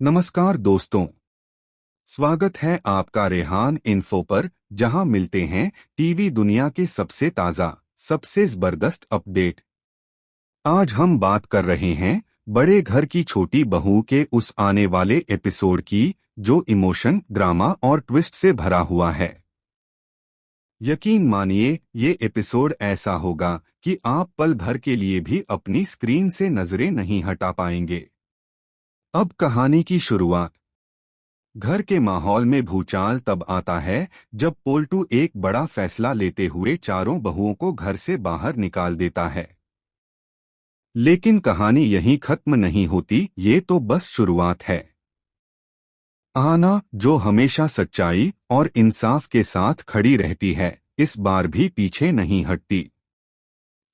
नमस्कार दोस्तों। स्वागत है आपका रेहान इन्फो पर, जहां मिलते हैं टीवी दुनिया के सबसे ताज़ा, सबसे जबरदस्त अपडेट। आज हम बात कर रहे हैं बड़े घर की छोटी बहू के उस आने वाले एपिसोड की जो इमोशन, ड्रामा और ट्विस्ट से भरा हुआ है। यकीन मानिए, ये एपिसोड ऐसा होगा कि आप पल भर के लिए भी अपनी स्क्रीन से नजरें नहीं हटा पाएंगे। अब कहानी की शुरुआत। घर के माहौल में भूचाल तब आता है जब पोल्टू एक बड़ा फैसला लेते हुए चारों बहुओं को घर से बाहर निकाल देता है। लेकिन कहानी यहीं खत्म नहीं होती, ये तो बस शुरुआत है। आना, जो हमेशा सच्चाई और इंसाफ के साथ खड़ी रहती है, इस बार भी पीछे नहीं हटती।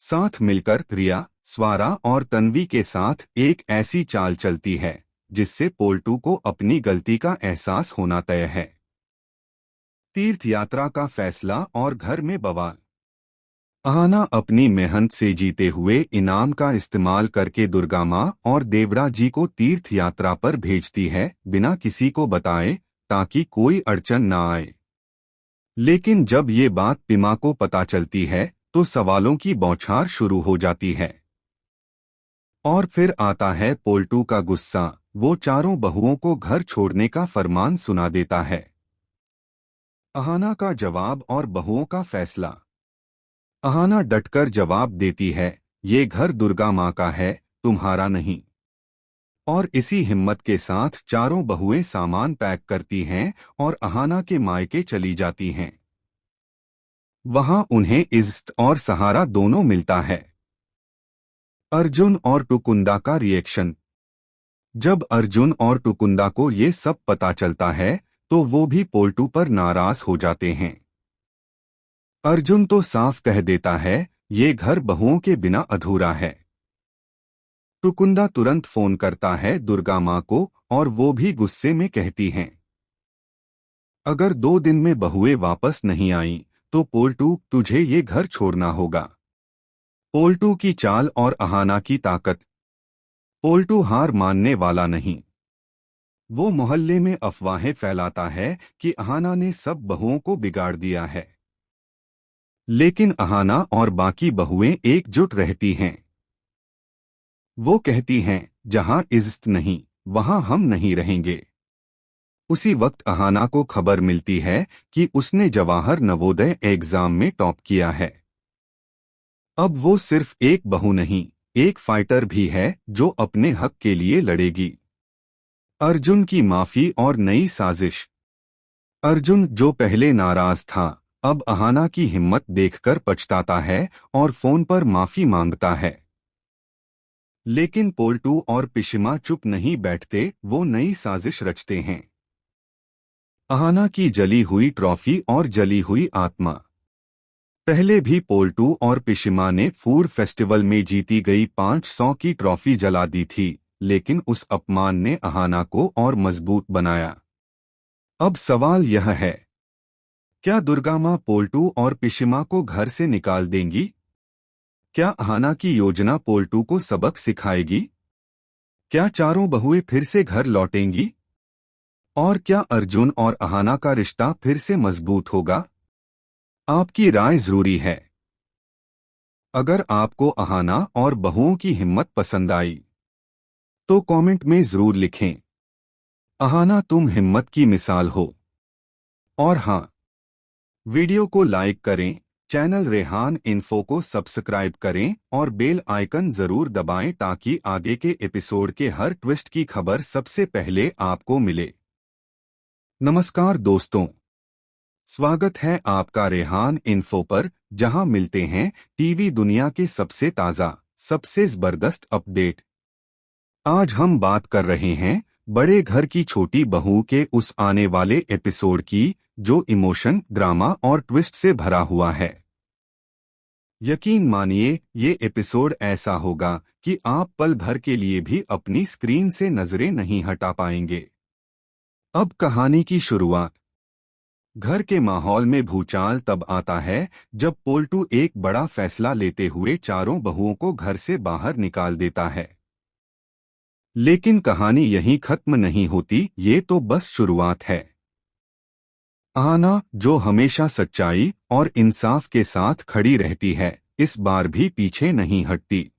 साथ मिलकर रिया, स्वारा और तन्वी के साथ एक ऐसी चाल चलती है जिससे पोल्टू को अपनी गलती का एहसास होना तय है। तीर्थ यात्रा का फैसला और घर में बवाल। आना अपनी मेहनत से जीते हुए इनाम का इस्तेमाल करके दुर्गा माँ और देवड़ा जी को तीर्थ यात्रा पर भेजती है, बिना किसी को बताए, ताकि कोई अड़चन ना आए। लेकिन जब ये बात पिमा को पता चलती है तो सवालों की बौछार शुरू हो जाती है। और फिर आता है पोल्टू का गुस्सा। वो चारों बहुओं को घर छोड़ने का फरमान सुना देता है। अहाना का जवाब और बहुओं का फैसला। अहाना डटकर जवाब देती है, ये घर दुर्गा माँ का है, तुम्हारा नहीं। और इसी हिम्मत के साथ चारों बहुएं सामान पैक करती हैं और अहाना के मायके चली जाती हैं। वहां उन्हें इज्जत और सहारा दोनों मिलता है। अर्जुन और टुकुंदा का रिएक्शन। जब अर्जुन और टुकुंदा को ये सब पता चलता है तो वो भी पोल्टू पर नाराज हो जाते हैं। अर्जुन तो साफ कह देता है, ये घर बहुओं के बिना अधूरा है। टुकुंदा तुरंत फोन करता है दुर्गा माँ को और वो भी गुस्से में कहती हैं, अगर 2 दिन में बहुएं वापस नहीं आईं तो पोल्टू, तुझे ये घर छोड़ना होगा। पोल्टू की चाल और अहाना की ताकत। पोल्टू हार मानने वाला नहीं। वो मोहल्ले में अफवाहें फैलाता है कि अहाना ने सब बहुओं को बिगाड़ दिया है। लेकिन अहाना और बाकी बहुएं एकजुट रहती हैं। वो कहती हैं, जहां इज्जत नहीं, वहां हम नहीं रहेंगे। उसी वक्त अहाना को खबर मिलती है कि उसने जवाहर नवोदय एग्जाम में टॉप किया है। अब वो सिर्फ एक बहू नहीं, एक फाइटर भी है जो अपने हक के लिए लड़ेगी। अर्जुन की माफी और नई साजिश। अर्जुन, जो पहले नाराज था, अब अहाना की हिम्मत देखकर पछताता है और फोन पर माफी मांगता है। लेकिन पोल्टू और पिशिमा चुप नहीं बैठते, वो नई साजिश रचते हैं। अहाना की जली हुई ट्रॉफी और जली हुई आत्मा। पहले भी पोल्टू और पिशिमा ने फूड फेस्टिवल में जीती गई 500 की ट्रॉफी जला दी थी, लेकिन उस अपमान ने अहाना को और मजबूत बनाया। अब सवाल यह है, क्या दुर्गा माँ पोल्टू और पिशिमा को घर से निकाल देंगी? क्या अहाना की योजना पोल्टू को सबक सिखाएगी? क्या चारों बहुएं फिर से घर लौटेंगी? और क्या अर्जुन और अहाना का रिश्ता फिर से मजबूत होगा? आपकी राय जरूरी है। अगर आपको अहाना और बहुओं की हिम्मत पसंद आई तो कमेंट में जरूर लिखें, अहाना तुम हिम्मत की मिसाल हो। और हाँ, वीडियो को लाइक करें, चैनल रेहान इन्फो को सब्सक्राइब करें और बेल आइकन जरूर दबाएं ताकि आगे के एपिसोड के हर ट्विस्ट की खबर सबसे पहले आपको मिले। नमस्कार दोस्तों, स्वागत है आपका रेहान इन्फो पर, जहां मिलते हैं टीवी दुनिया के सबसे ताज़ा, सबसे जबरदस्त अपडेट। आज हम बात कर रहे हैं बड़े घर की छोटी बहू के उस आने वाले एपिसोड की जो इमोशन, ड्रामा और ट्विस्ट से भरा हुआ है। यकीन मानिए, ये एपिसोड ऐसा होगा कि आप पल भर के लिए भी अपनी स्क्रीन से नजरें नहीं हटा पाएंगे। अब कहानी की शुरुआत। घर के माहौल में भूचाल तब आता है जब पोल्टू एक बड़ा फैसला लेते हुए चारों बहुओं को घर से बाहर निकाल देता है। लेकिन कहानी यहीं खत्म नहीं होती, ये तो बस शुरुआत है। आना, जो हमेशा सच्चाई और इंसाफ के साथ खड़ी रहती है, इस बार भी पीछे नहीं हटती।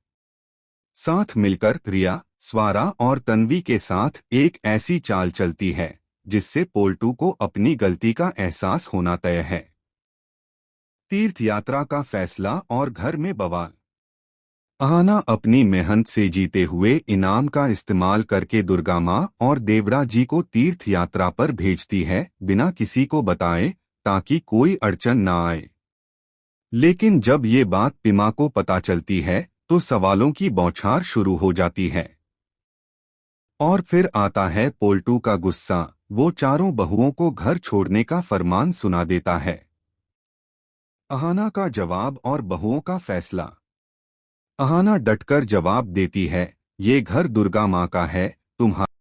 साथ मिलकर रिया, स्वारा और तन्वी के साथ एक ऐसी चाल चलती है जिससे पोल्टू को अपनी गलती का एहसास होना तय है। तीर्थ यात्रा का फैसला और घर में बवाल। आना अपनी मेहनत से जीते हुए इनाम का इस्तेमाल करके दुर्गा माँ और देवड़ा जी को तीर्थ यात्रा पर भेजती है, बिना किसी को बताए, ताकि कोई अड़चन ना आए। लेकिन जब ये बात पिमा को पता चलती है तो सवालों की बौछार शुरू हो जाती है। और फिर आता है पोल्टू का गुस्सा। वो चारों बहुओं को घर छोड़ने का फरमान सुना देता है। अहाना का जवाब और बहुओं का फैसला। अहाना डटकर जवाब देती है, ये घर दुर्गा माँ का है, तुम्हारा